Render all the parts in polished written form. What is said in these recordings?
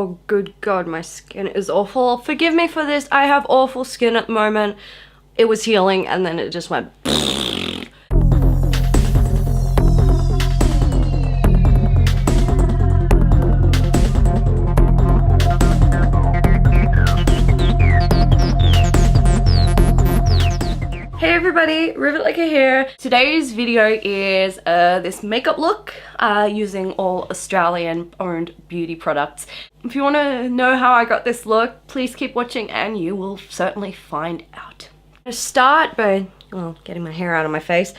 Oh, good God, my skin is awful. Forgive me for this. I have awful skin at the moment. It was healing and then it just went. Hey everybody, Rivetlicker here. Today's video is this makeup look using all Australian owned beauty products. If you want to know how I got this look, please keep watching and you will certainly find out. I'm going to start by getting my hair out of my face,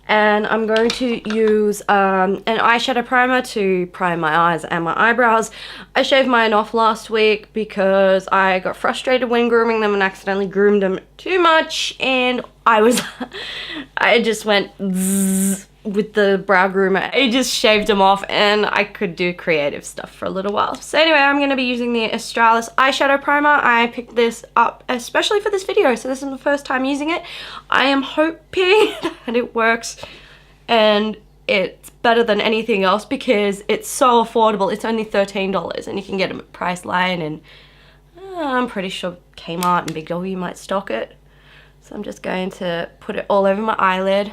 and I'm going to use an eyeshadow primer to prime my eyes and my eyebrows. I shaved mine off last week because I got frustrated when grooming them and accidentally groomed them too much, and I just went zzz with the brow groomer. I just shaved them off and I could do creative stuff for a little while. So anyway, I'm going to be using the Australis eyeshadow primer. I picked this up especially for this video, so this is my first time using it. I am hoping that it works and it's better than anything else because it's so affordable. It's only $13 and you can get them at Priceline, and I'm pretty sure Kmart and Big W might stock it. So I'm just going to put it all over my eyelid.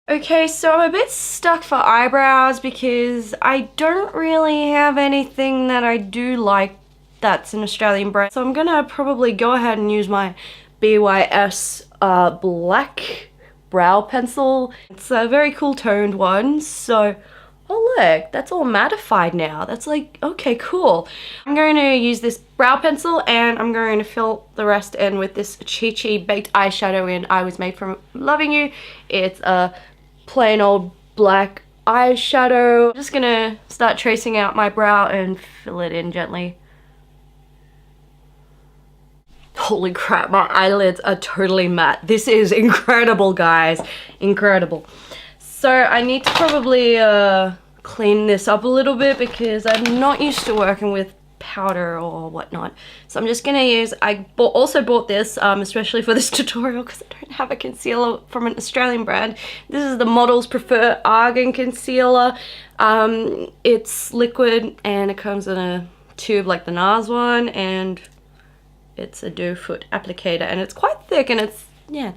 Okay, so I'm a bit stuck for eyebrows because I don't really have anything that I do like that's an Australian brand. So I'm gonna probably go ahead and use my BYS black brow pencil. It's a very cool toned one, so oh look, that's all mattified now. That's like, okay, cool. I'm going to use this brow pencil and I'm going to fill the rest in with this Chi Chi baked eyeshadow in I Was Made From Loving You. It's a plain old black eyeshadow. I'm just gonna start tracing out my brow and fill it in gently. Holy crap, my eyelids are totally matte. This is incredible, guys. Incredible. So I need to probably clean this up a little bit because I'm not used to working with powder or whatnot. So I'm just gonna use, I also bought this especially for this tutorial because I don't have a concealer from an Australian brand. This is the Models Prefer Argan Concealer. It's liquid and it comes in a tube like the NARS one, and it's a doe foot applicator and it's quite thick and it's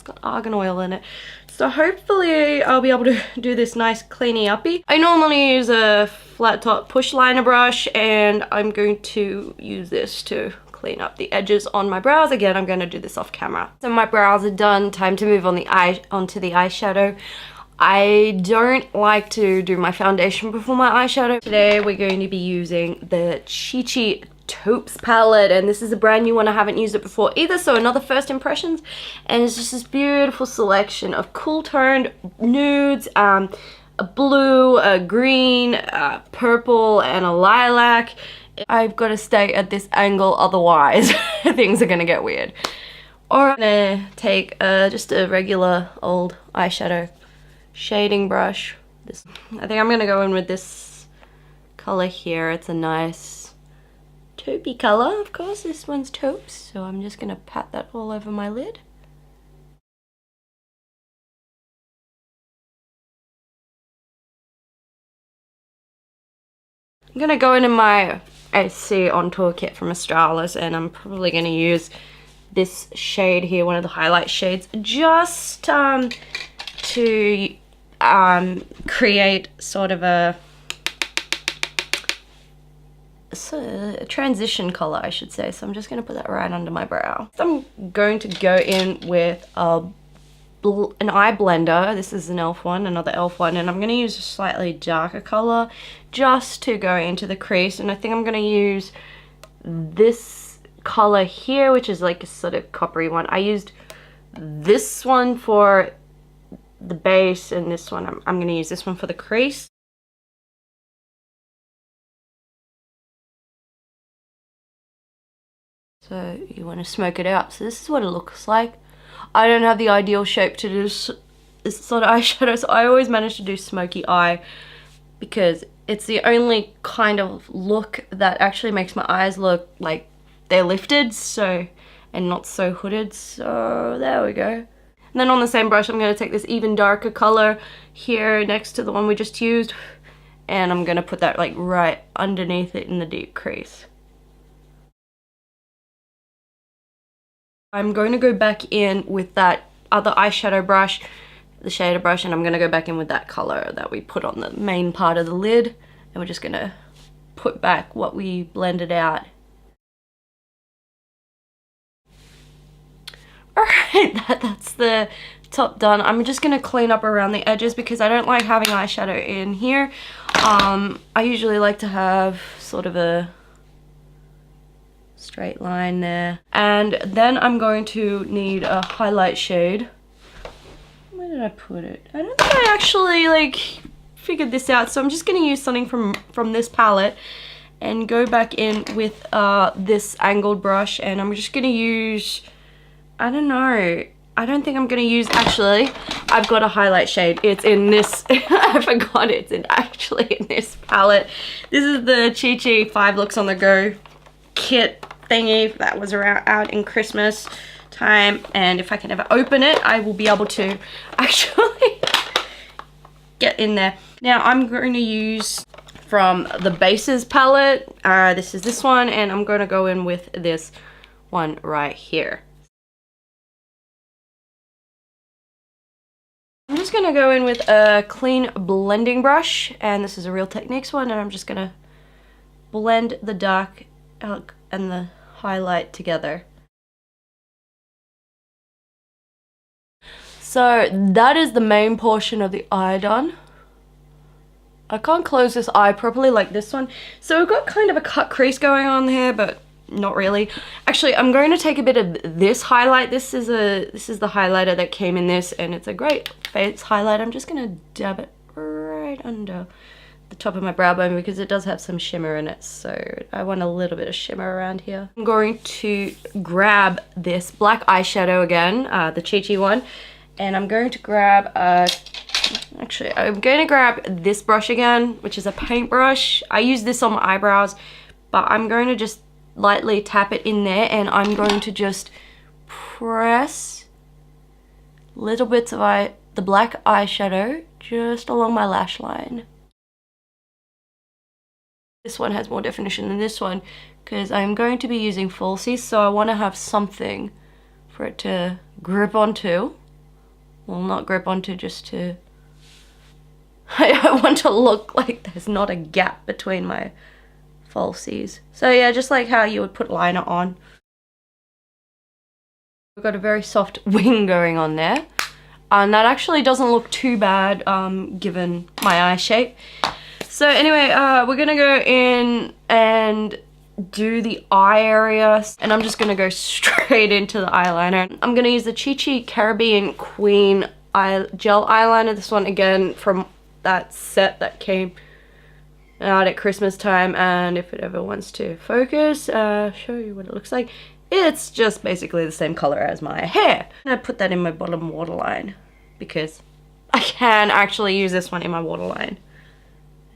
got argan oil in it. So hopefully I'll be able to do this nice cleany uppy. I normally use a flat top push liner brush and I'm going to use this to clean up the edges on my brows. Again, I'm going to do this off camera. So my brows are done. Time to move on onto the eyeshadow. I don't like to do my foundation before my eyeshadow. Today we're going to be using the Chi Chi Taupes palette, and this is a brand new one. I haven't used it before either, so another first impressions. And it's just this beautiful selection of cool toned nudes, a blue, a green, a purple, and a lilac. I've got to stay at this angle, otherwise things are gonna get weird. Or I'm gonna take just a regular old eyeshadow shading brush. I think I'm gonna go in with this color here. It's a nice taupey color, of course. This one's taupes, so I'm just gonna pat that all over my lid. I'm gonna go into my AUSSIE on tour kit from Australis, and I'm probably gonna use this shade here, one of the highlight shades, just to create sort of a transition color, I should say. So I'm just going to put that right under my brow. So I'm going to go in with an eye blender. This is an e.l.f. one, another e.l.f. one, and I'm going to use a slightly darker color just to go into the crease. And I think I'm going to use this color here, which is like a sort of coppery one. I used this one for the base, and this one I'm going to use this one for the crease. So you want to smoke it out. So this is what it looks like. I don't have the ideal shape to do this sort of eyeshadow, so I always manage to do smoky eye because it's the only kind of look that actually makes my eyes look like they're lifted, so, and not so hooded. So there we go. And then on the same brush, I'm going to take this even darker color here next to the one we just used, and I'm going to put that like right underneath it in the deep crease. I'm going to go back in with that other eyeshadow brush, the shader brush, and I'm going to go back in with that color that we put on the main part of the lid, and we're just going to put back what we blended out. Alright, that's the top done. I'm just going to clean up around the edges because I don't like having eyeshadow in here. I usually like to have sort of a straight line there. And then I'm going to need a highlight shade. Where did I put it? I don't think I actually like figured this out, so I'm just going to use something from this palette and go back in with this angled brush, and I'm just going to use, I don't know, I don't think I'm going to use, actually, I've got a highlight shade. It's in this, I forgot it's actually in this palette. This is the Chi Chi 5 Looks on the Go kit thingy that was out in Christmas time, and if I can ever open it, I will be able to actually get in there. Now I'm going to use from the Bases palette, this is this one, and I'm going to go in with this one right here. I'm just going to go in with a clean blending brush, and this is a Real Techniques one, and I'm just going to blend the dark and the highlight together. So that is the main portion of the eye done. I can't close this eye properly like this one. So we've got kind of a cut crease going on here, but not really. Actually, I'm going to take a bit of this highlight. This is the highlighter that came in this, and it's a great face highlight. I'm just going to dab it right under the top of my brow bone because it does have some shimmer in it, so I want a little bit of shimmer around here. I'm going to grab this black eyeshadow again, the Chi Chi one, and I'm going to grab actually I'm going to grab this brush again, which is a paintbrush. I use this on my eyebrows, but I'm going to just lightly tap it in there, and I'm going to just press little bits of the black eyeshadow just along my lash line. This one has more definition than this one because I'm going to be using falsies, so I want to have something for it to grip onto. Well, not grip onto, just to... I want to look like there's not a gap between my falsies. So yeah, just like how you would put liner on. We've got a very soft wing going on there. And that actually doesn't look too bad given my eye shape. So anyway, we're gonna go in and do the eye area, and I'm just gonna go straight into the eyeliner. I'm gonna use the Chi Chi Caribbean Queen gel eyeliner. This one again from that set that came out at Christmas time, and if it ever wants to focus, show you what it looks like. It's just basically the same color as my hair. I put that in my bottom waterline because I can actually use this one in my waterline.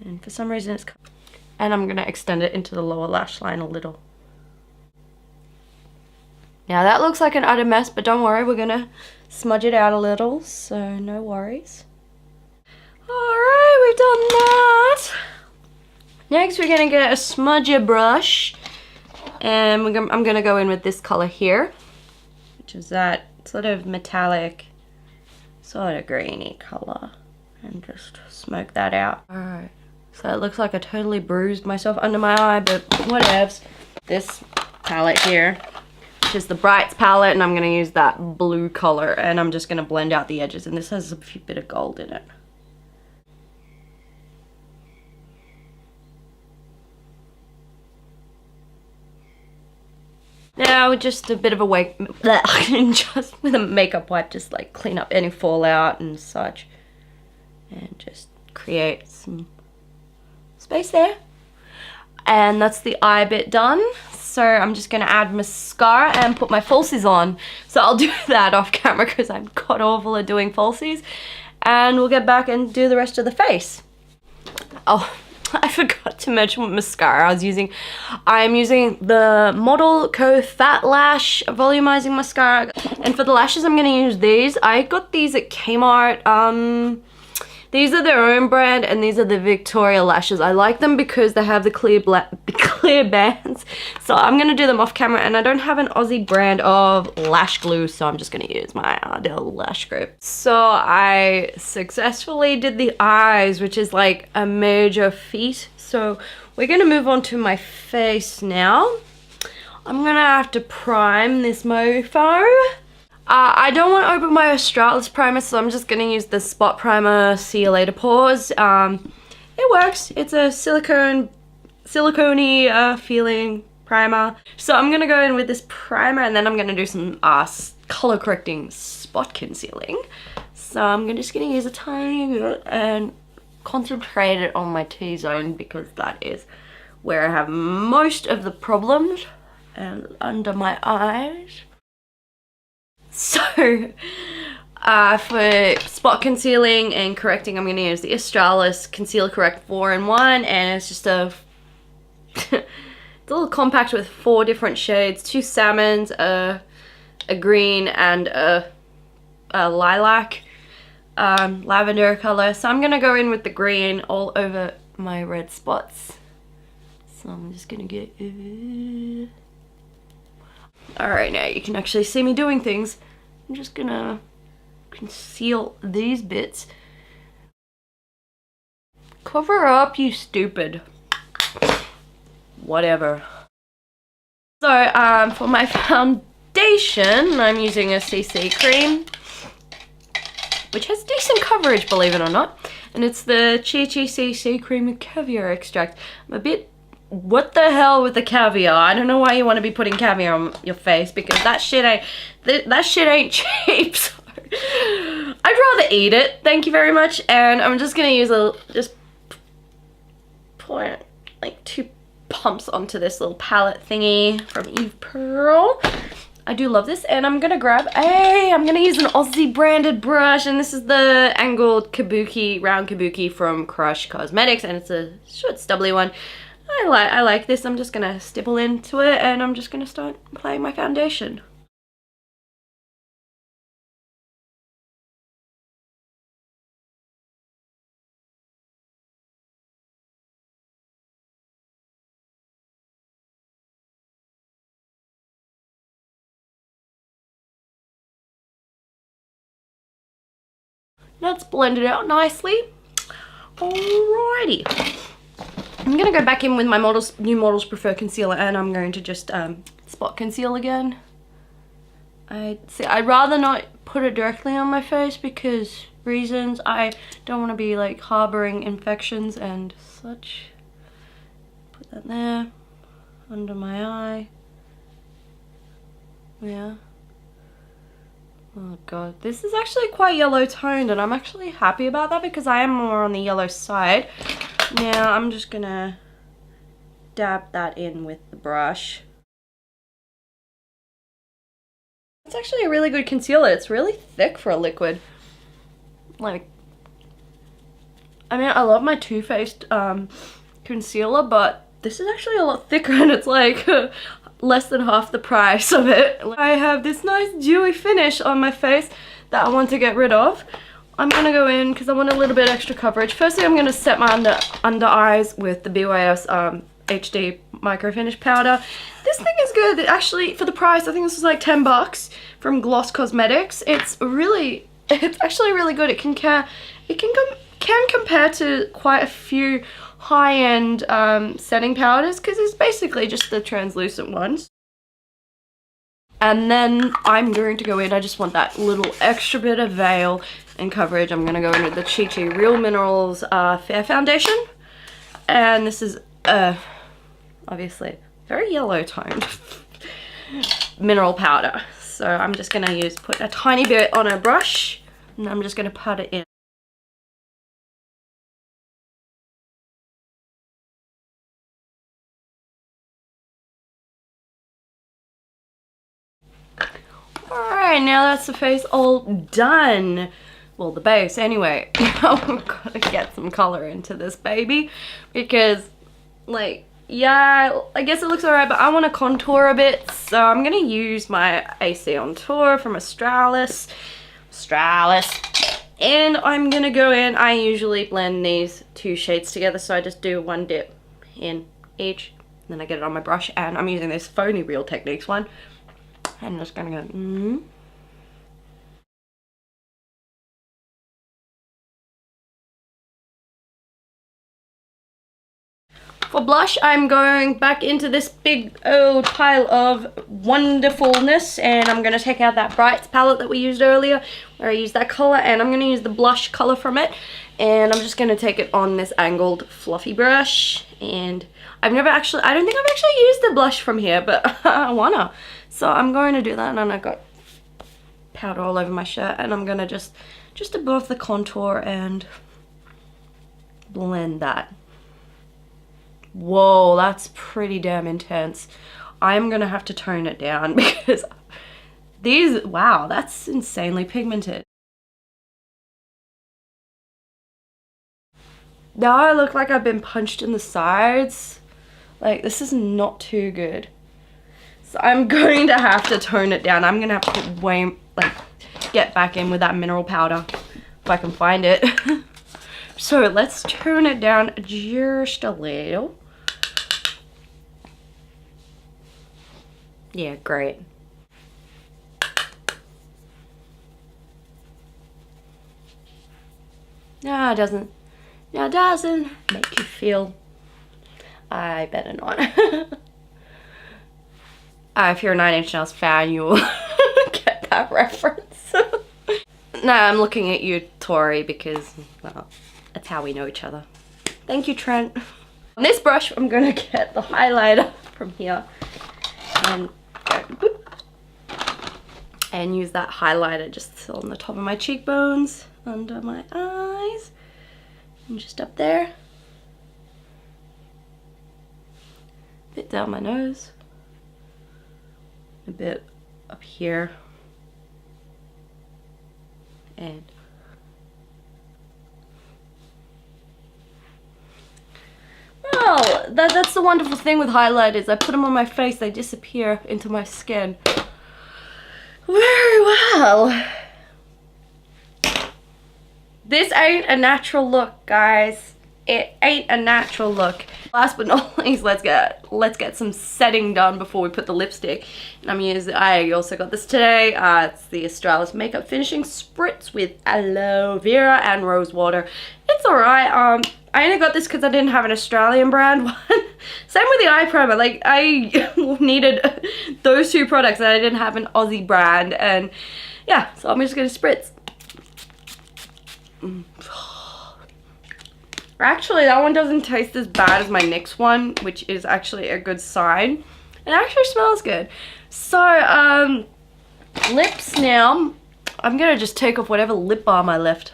And for some reason it's... And I'm going to extend it into the lower lash line a little. Now that looks like an utter mess, but don't worry, we're going to smudge it out a little, so no worries. Alright, we've done that. Next we're going to get a smudger brush, and I'm going to go in with this color here, which is that sort of metallic, sort of greeny color, and just smoke that out. Alright. So it looks like I totally bruised myself under my eye, but whatevs. This palette here, which is the Brights palette, and I'm going to use that blue color, and I'm just going to blend out the edges, and this has a bit of gold in it. Now just a bit of a wake, just with a makeup wipe, just like clean up any fallout and such, and just create some space there. And that's the eye bit done. So I'm just going to add mascara and put my falsies on. So I'll do that off camera because I'm god awful at doing falsies. And we'll get back and do the rest of the face. Oh, I forgot to mention what mascara I was using. I'm using the Model Co Fat Lash Volumizing Mascara. And for the lashes, I'm going to use these. I got these at Kmart. These are their own brand, and these are the Victoria lashes. I like them because they have the clear bands. So I'm going to do them off camera, and I don't have an Aussie brand of lash glue, so I'm just going to use my Ardell lash grip. So I successfully did the eyes, which is like a major feat. So we're going to move on to my face now. I'm going to have to prime this mofo. I don't want to open my Australis primer, so I'm just going to use the Spot Primer See You Later Pores. It works. It's a silicone-y feeling primer. So I'm going to go in with this primer, and then I'm going to do some color correcting spot concealing. So I'm just going to use a tiny bit and concentrate it on my T-zone, because that is where I have most of the problems, and under my eyes. So, for spot concealing and correcting, I'm going to use the Australis Concealer Correct 4-in-1, and it's just it's a little compact with 4 different shades, 2 salmons, a green, and a lilac, lavender color. So I'm going to go in with the green all over my red spots. So I'm just going to get... Alright, now you can actually see me doing things. I'm just gonna conceal these bits. Cover up, you stupid. Whatever. So, for my foundation, I'm using a CC cream, which has decent coverage, believe it or not. And it's the Chi Chi CC cream with caviar extract. I'm a bit... What the hell with the caviar? I don't know why you want to be putting caviar on your face, because that shit ain't cheap. So I'd rather eat it. Thank you very much. And I'm just gonna use just pour like 2 pumps onto this little palette thingy from Eve Pearl. I do love this, and I'm gonna use an Aussie branded brush, and this is the angled kabuki, round kabuki from Crush Cosmetics, and it's a short stubbly one. I like this. I'm just gonna stipple into it, and I'm just gonna start applying my foundation. That's blended out nicely. Alrighty. I'm gonna go back in with my New Models Prefer concealer, and I'm going to just spot conceal again. I'd rather not put it directly on my face, because reasons. I don't want to be like harboring infections and such. Put that there, under my eye. Yeah. Oh god, this is actually quite yellow toned, and I'm actually happy about that, because I am more on the yellow side. Now I'm just gonna dab that in with the brush. It's actually a really good concealer. It's really thick for a liquid. Like, I mean, I love my Too Faced concealer, but this is actually a lot thicker, and it's like less than half the price of it. I have this nice dewy finish on my face that I want to get rid of. I'm gonna go in because I want a little bit extra coverage. Firstly, I'm gonna set my under eyes with the BYS HD Micro Finish Powder. This thing is good. Actually, for the price, I think this was like 10 bucks from Gloss Cosmetics. It's actually really good. It can compare to quite a few high-end setting powders, because it's basically just the translucent ones. And then I'm going to go in, I just want that little extra bit of veil and coverage. I'm going to go in with the Chi Chi Real Minerals Fair Foundation. And this is obviously very yellow toned mineral powder. So I'm just going to put a tiny bit on a brush, and I'm just going to pat it in. Alright, now that's the face all done. well, the base anyway. I've got to get some color into this baby because, like, yeah, I guess it looks alright, but I want to contour a bit, so I'm going to use my AUSSIE on Tour from Australis. And I'm going to go in, I usually blend these two shades together, so I just do one dip in each, then I get it on my brush, and I'm using this Phony Real Techniques one. I'm just going to go, For blush, I'm going back into this big old pile of wonderfulness, and I'm going to take out that Brights palette that we used earlier, where I used that color, and I'm going to use the blush color from it, and I'm just going to take it on this angled fluffy brush. And I don't think I've actually used the blush from here, but I wanna. So I'm going to do that, and I got powder all over my shirt, and I'm going to just above the contour and blend that. Whoa, that's pretty damn intense. I'm gonna have to tone it down because these, wow, that's insanely pigmented. Now I look like I've been punched in the sides. Like, this is not too good. So I'm going to have to tone it down. I'm gonna have to put way, like, get back in with that mineral powder if I can find it. So let's tone it down just a little. Yeah, great. No, it doesn't make you feel. I better not. If you're a 9 Inch Nails fan, you'll get that reference. No, I'm looking at you, Tori, because, well, that's how we know each other. Thank you, Trent. On this brush, I'm gonna get the highlighter from here and go, whoop, and use that highlighter just on the top of my cheekbones, under my eyes, and just up there. A bit down my nose. A bit up here. And well, that's the wonderful thing with highlighters. I put them on my face, they disappear into my skin. Very well. This ain't a natural look, guys. It ain't a natural look. Last but not least, let's get some setting done before we put the lipstick. And I also got this today. It's the Australis Makeup Finishing Spritz with aloe vera and rose water. It's alright. I only got this because I didn't have an Australian brand one. Same with the eye primer. Like, I needed those two products and I didn't have an Aussie brand. And yeah, so I'm just gonna spritz. Actually, that one doesn't taste as bad as my NYX one, which is actually a good sign. It actually smells good. So, lips now. I'm gonna just take off whatever lip balm I left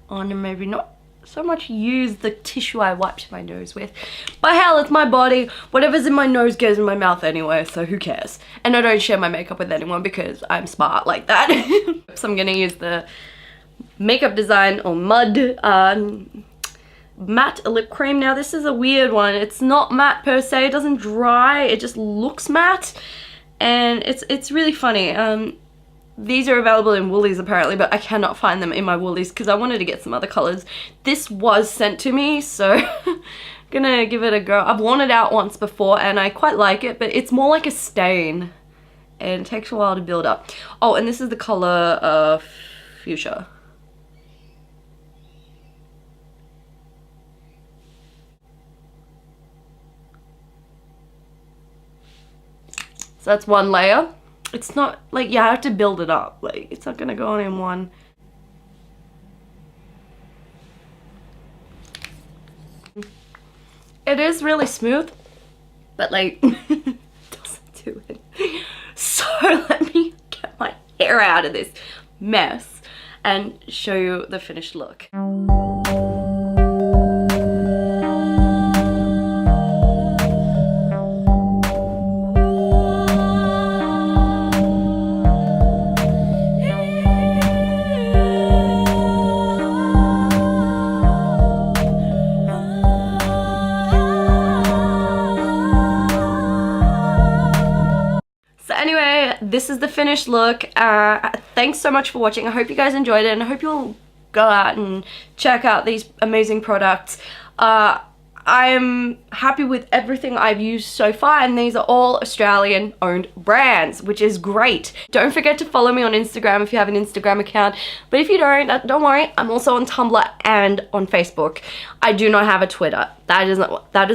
on, and maybe not so much use the tissue I wiped my nose with. But hell, it's my body. Whatever's in my nose goes in my mouth anyway, so who cares? And I don't share my makeup with anyone because I'm smart like that. So I'm gonna use the Makeup Design or Mud matte lip cream. Now this is a weird one. It's not matte per se, it doesn't dry, it just looks matte, and it's really funny. These are available in Woolies apparently, but I cannot find them in my Woolies because I wanted to get some other colors. This was sent to me, so I'm gonna give it a go. I've worn it out once before and I quite like it, but it's more like a stain and it takes a while to build up. Oh, and this is the color Fuchsia. So that's one layer. It's not, like, yeah, I have to build it up. Like, it's not gonna go on in one. It is really smooth, but, like, doesn't do it. So let me get my hair out of this mess and show you the finished look. this is the finished look. Thanks so much for watching. I hope you guys enjoyed it, and I hope you'll go out and check out these amazing products. I am happy with everything I've used so far, and these are all Australian owned brands, which is great. Don't forget to follow me on Instagram if you have an Instagram account, but if you don't worry, I'm also on Tumblr and on Facebook. I do not have a Twitter. That is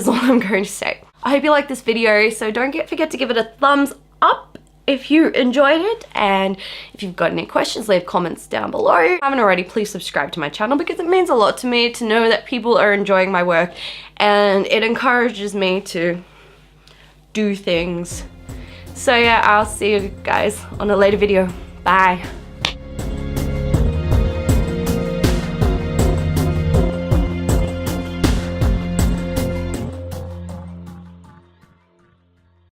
all I'm going to say. I hope you liked this video, so don't forget to give it a thumbs up if you enjoyed it, and if you've got any questions, leave comments down below. If you haven't already, please subscribe to my channel, because it means a lot to me to know that people are enjoying my work, and it encourages me to do things. So yeah, I'll see you guys on a later video. Bye.